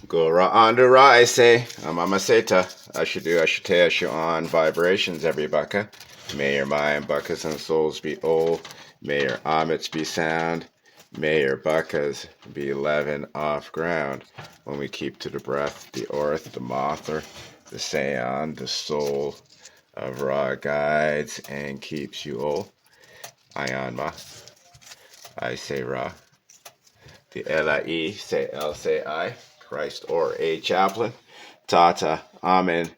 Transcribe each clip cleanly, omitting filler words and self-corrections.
Go ra on the ra, I say. Mama seta. I should on vibrations, every bucka. May your mind, buckas, and souls be old. May your omits be sound. May your buckas be leaven off ground. When we keep to the breath, the orth, the mother, the seon, the soul of Ra guides and keeps you all. Ayan ma. I say Ra. The L-I-E, say L, say I. Christ or a chaplain. Tata, Amen.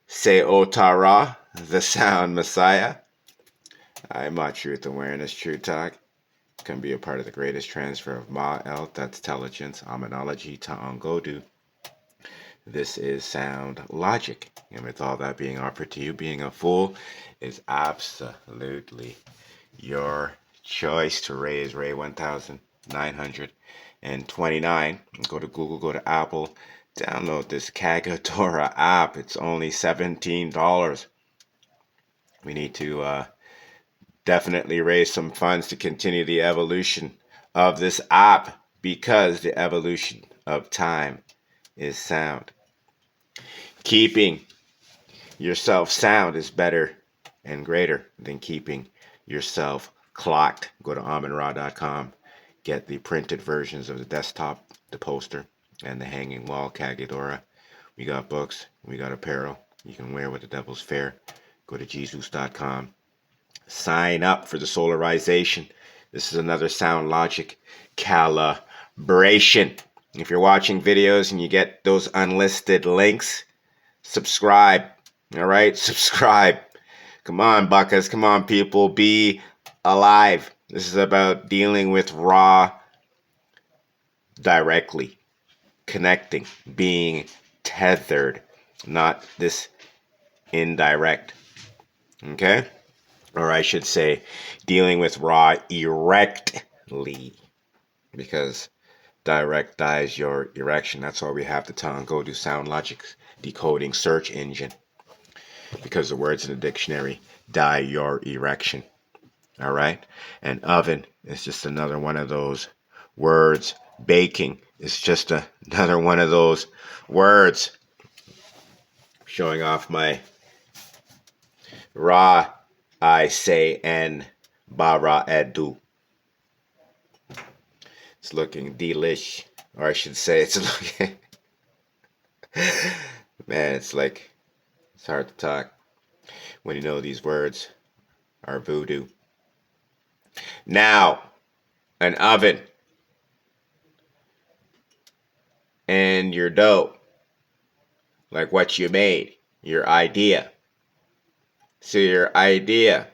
Say Otara, the sound Messiah. I Ma Truth Awareness, True Talk. Can be a part of the greatest transfer of Ma-El, that's intelligence, Amenology, Ta'angodu. This is sound logic. And with all that being offered to you, being a fool is absolutely your choice to raise Ray 1929. Go to Google, go to Apple, download this Kagadora app. It's only $17. We need to definitely raise some funds to continue the evolution of this app because the evolution of time is sound. Keeping yourself sound is better and greater than keeping yourself clocked. Go to amenra.com. Get the printed versions of the desktop, the poster, and the hanging wall Kagadora. We got books. We got apparel. You can wear with the Devil's Fair. Go to jesus.com. Sign up for the solarization. This is another sound logic calibration. If you're watching videos and you get those unlisted links, subscribe. All right, subscribe. Come on, buckers. Come on, people. Be alive. This is about dealing with Ra directly, connecting, being tethered, not this indirect. Okay? Or I should say, dealing with Ra erectly, because direct dies your erection. That's why we have the tongue. Go to Sound Logic's decoding search engine, because the words in the dictionary die your erection. All right? And oven is just another one of those words. Baking is just another one of those words. Showing off my Ra, I say, and Bara Edu. It's looking delish. Or I should say, it's looking. Man, it's hard to talk when you know these words are voodoo. Now, an oven and your dough, like what you made, your idea. So your idea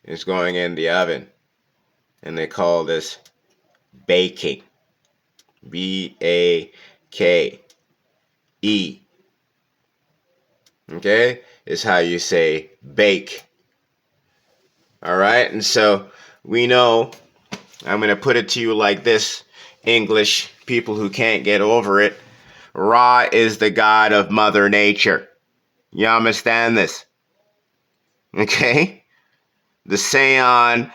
is going in the oven, and they call this baking. B-A-K-E. Okay? Is how you say bake. All right? And so we know, I'm going to put it to you like this, English people who can't get over it. Ra is the god of Mother Nature. You understand this? Okay? The Seon,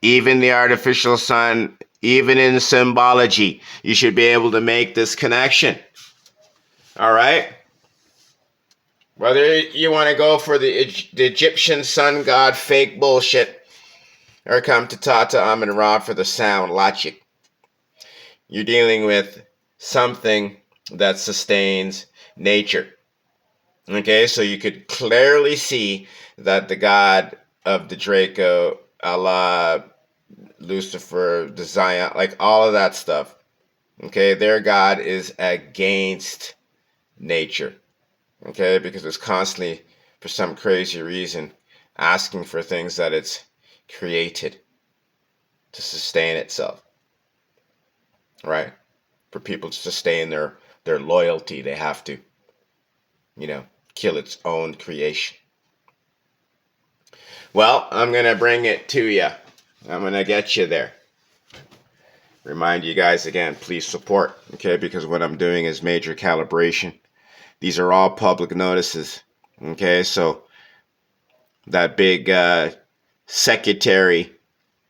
even the artificial sun, even in symbology, you should be able to make this connection. All right? Whether you want to go for the Egyptian sun god fake bullshit or come to Tata Amun Ra for the sound logic, you're dealing with something that sustains nature. Okay, so you could clearly see that the god of the Draco, Allah, Lucifer, the Zion, like all of that stuff, okay, their god is against nature. Okay, because it's constantly, for some crazy reason, asking for things that it's created to sustain itself. Right? For people to sustain their loyalty, they have to, kill its own creation. Well, I'm going to bring it to you. I'm going to get you there. Remind you guys again, please support, okay? Because what I'm doing is major calibration. These are all public notices, okay? So that big secretary,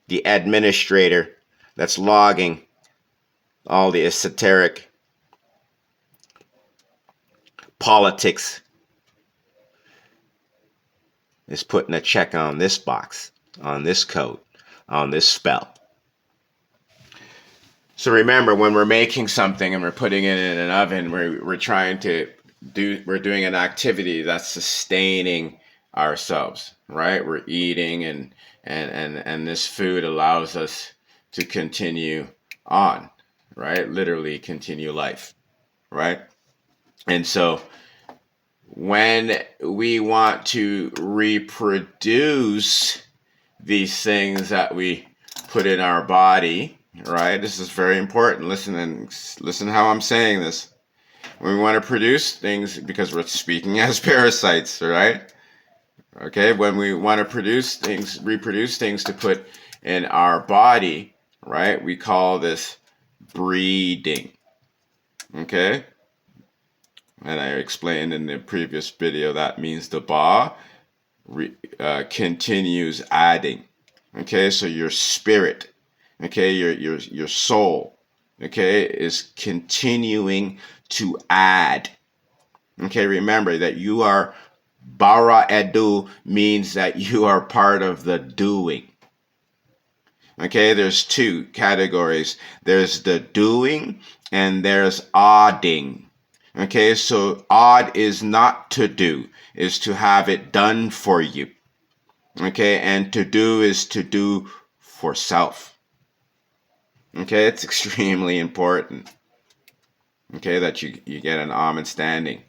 the administrator that's logging all the esoteric politics is putting a check on this box, on this code, on this spell. So remember, when we're making something and we're putting it in an oven, we're doing an activity that's sustaining ourselves, right? We're eating, and this food allows us to continue on, right? Literally continue life, right? And so when we want to reproduce these things that we put in our body, right? This is very important. Listen how I'm saying this. When we want to produce things, because we're speaking as parasites, right? Okay, when we want to produce things, reproduce things to put in our body, right? We call this breeding. Okay? And I explained in the previous video that means the ba continues adding. Okay, so your spirit, okay, your soul, okay, is continuing to add. Okay, remember that you are bara edu means that you are part of the doing. Okay, there's two categories. There's the doing and there's odding. Okay, so odd is not to do, is to have it done for you. Okay, and to do is to do for self. Okay, it's extremely important. Okay, that you get an understanding.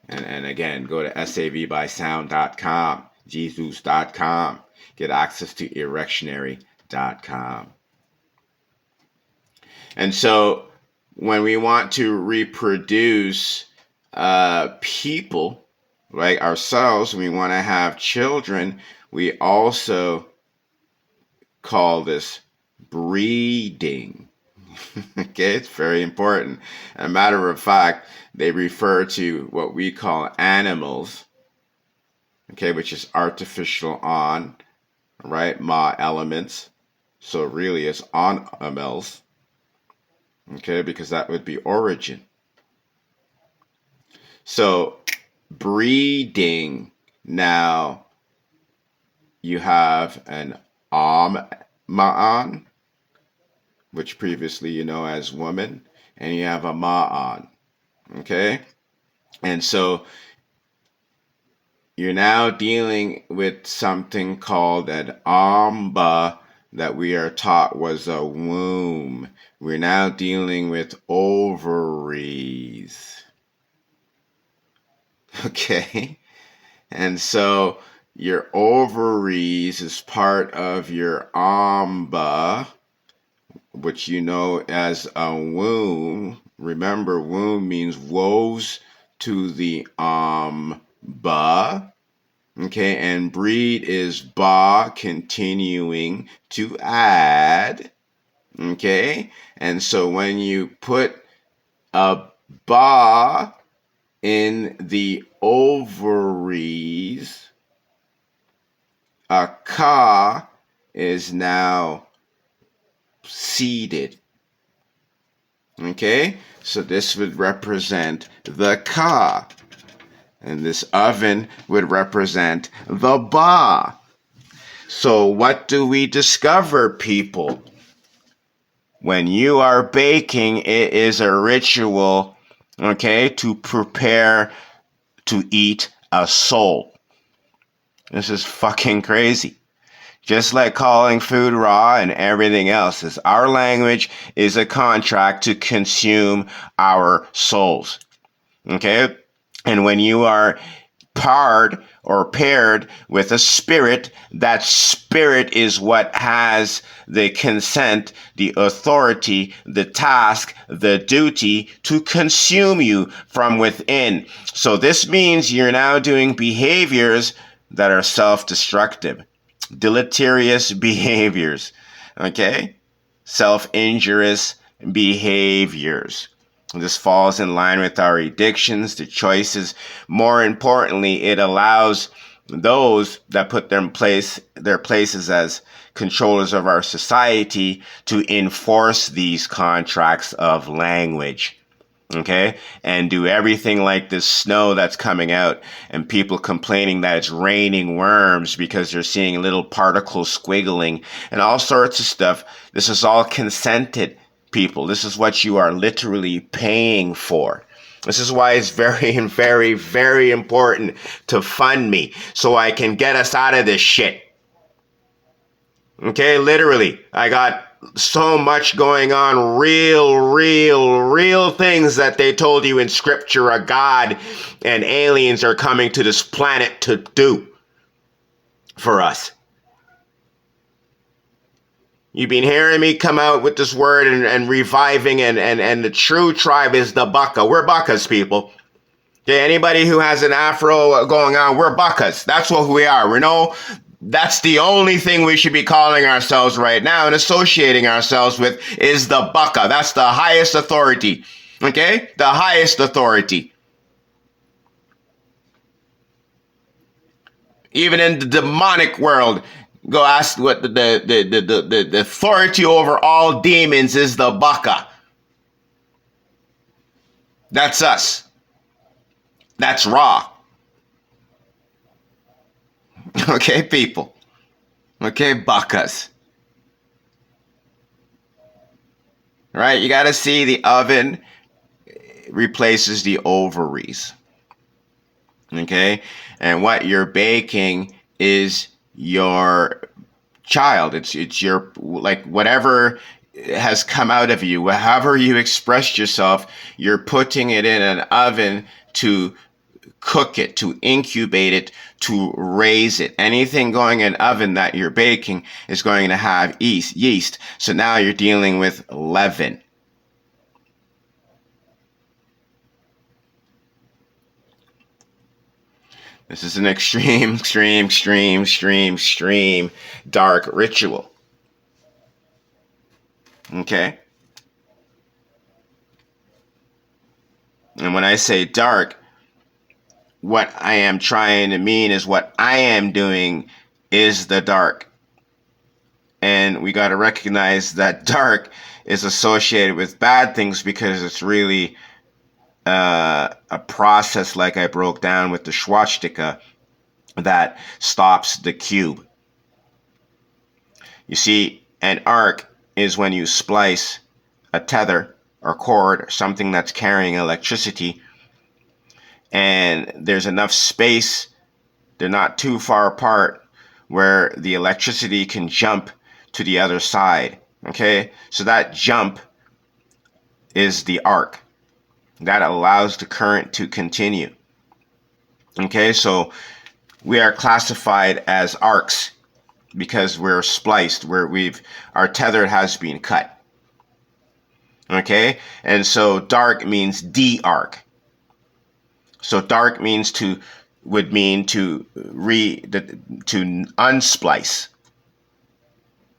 And again, go to savbysound.com, jesus.com. Get access to erectionary.com. And so when we want to reproduce people, like ourselves, we want to have children, we also call this breeding. Okay, it's very important. As a matter of fact, they refer to what we call animals, okay, which is artificial on, right, ma elements. So really it's on amels, okay, because that would be origin. So breeding, now you have an ma'an, which previously you know as woman, and you have a ma'an, okay? And so you're now dealing with something called an amba that we are taught was a womb. We're now dealing with ovaries. Okay? And so your ovaries is part of your amba, which you know as a womb. Remember, womb means woes to the ba. Okay, and breed is ba, continuing to add. Okay, and so when you put a ba in the ovaries, a ka is now seeded. Okay, so this would represent the ka, and this oven would represent the ba. So what do we discover, people? When you are baking, it is a ritual, okay, to prepare to eat a soul. This is fucking crazy. Just like calling food raw and everything else, is our language is a contract to consume our souls. Okay? And when you are paired with a spirit, that spirit is what has the consent, the authority, the task, the duty to consume you from within. So this means you're now doing behaviors that are self-destructive, deleterious behaviors, okay? Self-injurious behaviors. This falls in line with our addictions, the choices. More importantly, it allows those that put their places as controllers of our society to enforce these contracts of language. Okay, and do everything like this snow that's coming out and people complaining that it's raining worms because they're seeing little particles squiggling and all sorts of stuff. This is all consented, people. This is what you are literally paying for. This is why it's very, very, very important to fund me so I can get us out of this shit. Okay, literally, I got so much going on, real things that they told you in scripture a God and aliens are coming to this planet to do for us. You've been hearing me come out with this word and reviving, and the true tribe is the Baka. We're Bakas, people. Okay, anybody who has an afro going on, we're Bakas. That's what we are. We know that's the only thing we should be calling ourselves right now and associating ourselves with is the Baka. That's the highest authority. Okay? The highest authority. Even in the demonic world, go ask what the authority over all demons is the Baka. That's us. That's Ra. Okay, people. Okay, Bakas. Right? You got to see the oven replaces the ovaries. Okay? And what you're baking is your child. It's your, like, whatever has come out of you, however you expressed yourself, you're putting it in an oven to cook it, to incubate it, to raise it. Anything going in an oven that you're baking is going to have yeast. So now you're dealing with leaven. This is an extreme dark ritual. Okay? And when I say dark, what I am trying to mean is what I am doing is the dark. And we got to recognize that dark is associated with bad things because it's really a process, like I broke down with the swastika, that stops the cube. You see, an arc is when you splice a tether or cord or something that's carrying electricity, and there's enough space, they're not too far apart, where the electricity can jump to the other side. Okay, so that jump is the arc that allows the current to continue. Okay, so we are classified as arcs because we're spliced, where our tether has been cut. Okay, and so dark means de-arc. So dark would mean to unsplice.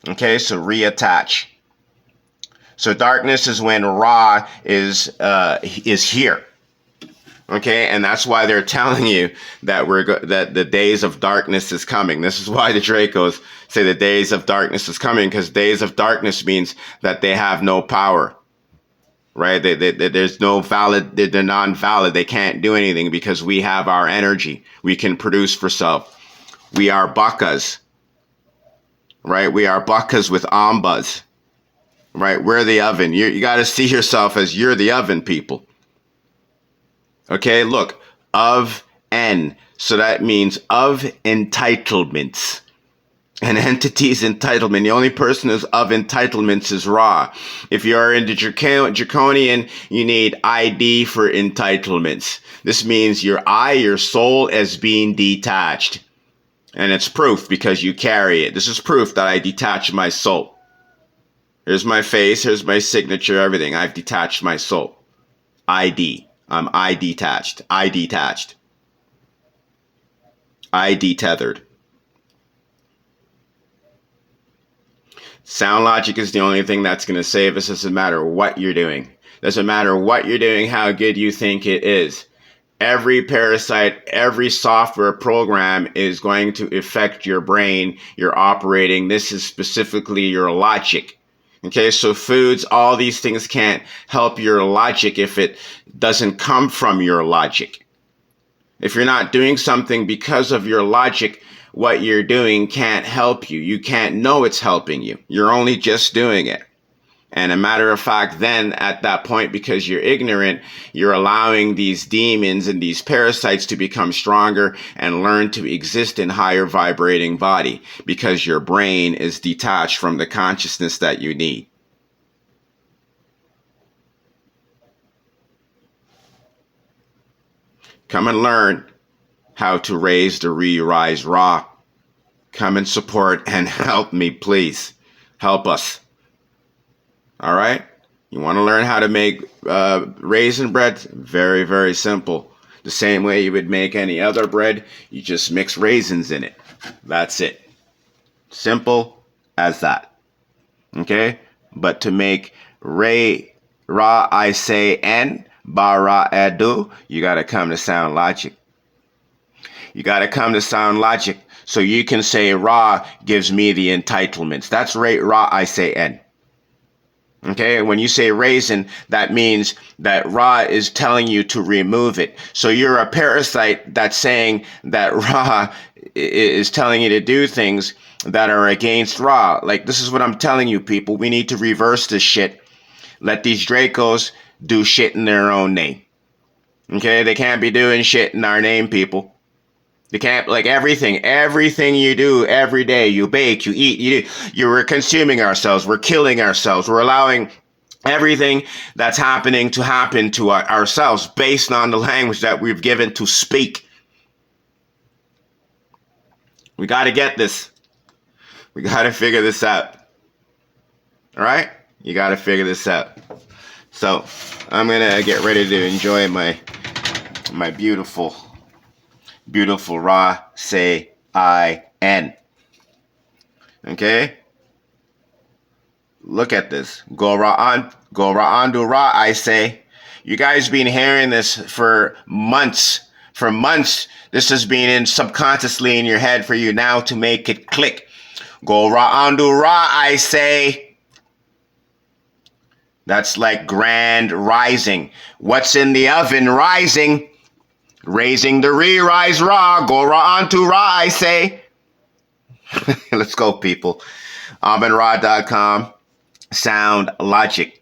Okay, so reattach. So darkness is when Ra is here. Okay, and that's why they're telling you that that the days of darkness is coming. This is why the Dracos say the days of darkness is coming, because days of darkness means that they have no power. Right? There's no valid, they're non-valid. They can't do anything because we have our energy. We can produce for self. We are Bakas. Right? We are Bakas with Ambas. Right? We're the oven. You got to see yourself as you're the oven, people. Okay? Look. Of N. So that means of entitlements. An entity's entitlement. The only person who's of entitlements is Ra. If you're into Draconian, you need ID for entitlements. This means your soul is being detached. And it's proof because you carry it. This is proof that I detached my soul. Here's my face, here's my signature, everything. I've detached my soul. ID. I detached. I detached. I detethered. Sound logic is the only thing that's going to save us. Doesn't matter what you're doing. Doesn't matter what you're doing, how good you think it is. Every parasite, every software program is going to affect your brain, your operating. This is specifically your logic. Okay, so foods, all these things can't help your logic if it doesn't come from your logic. If you're not doing something because of your logic, what you're doing can't help you. You can't know it's helping you. You're only just doing it. And a matter of fact, then at that point, because you're ignorant, you're allowing these demons and these parasites to become stronger and learn to exist in higher vibrating body because your brain is detached from the consciousness that you need. Come and learn how to raise the re-rise raw. Come and support and help me, please. Help us. All right? You want to learn how to make raisin bread? Very, very simple. The same way you would make any other bread, you just mix raisins in it. That's it. Simple as that. Okay? But to make ra, I say, and bara, edu, you got to come to sound logic. You got to come to sound logic. So you can say ra gives me the entitlements. That's ra, I say, and. Okay, when you say raisin, that means that Ra is telling you to remove it. So you're a parasite that's saying that Ra is telling you to do things that are against Ra. Like, this is what I'm telling you, people. We need to reverse this shit. Let these Dracos do shit in their own name. Okay, they can't be doing shit in our name, people. You can't, like, everything you do every day, you bake, you eat, we're consuming ourselves, we're killing ourselves, we're allowing everything that's happening to happen to ourselves based on the language that we've given to speak. We got to get this. We got to figure this out. All right? You got to figure this out. So I'm going to get ready to enjoy my beautiful Ra, say, I, N. Okay? Look at this. Go Ra do Ra, I say. You guys been hearing this for months. For months, this has been in subconsciously in your head for you now to make it click. Go Ra do Ra, I say. That's like grand rising. What's in the oven rising? Raising the re-rise Ra. Go Ra to Ra, I say. Let's go, people. AminRa.com. Sound logic.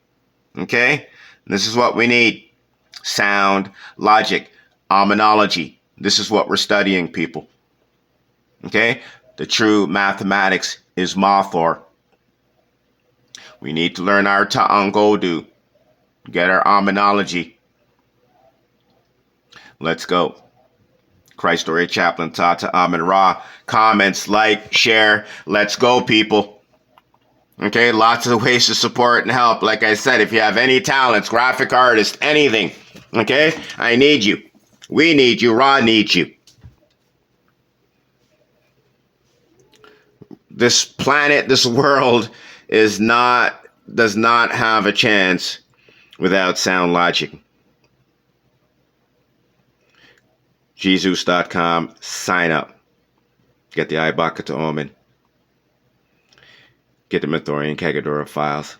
Okay? This is what we need. Sound logic. Aminology. This is what we're studying, people. Okay? The true mathematics is Mathor. We need to learn our Ta'angodu. Get our aminology. Let's go. Christ Story Chaplain Tata Amin Ra. Comments, like, share. Let's go, people. Okay, lots of ways to support and help. Like I said, if you have any talents, graphic artist, anything, okay, I need you. We need you. Ra needs you. This planet, this world does not have a chance without sound logic. Jesus.com, sign up. Get the Ibaka to Omen. Get the Mythorian Kagadora files.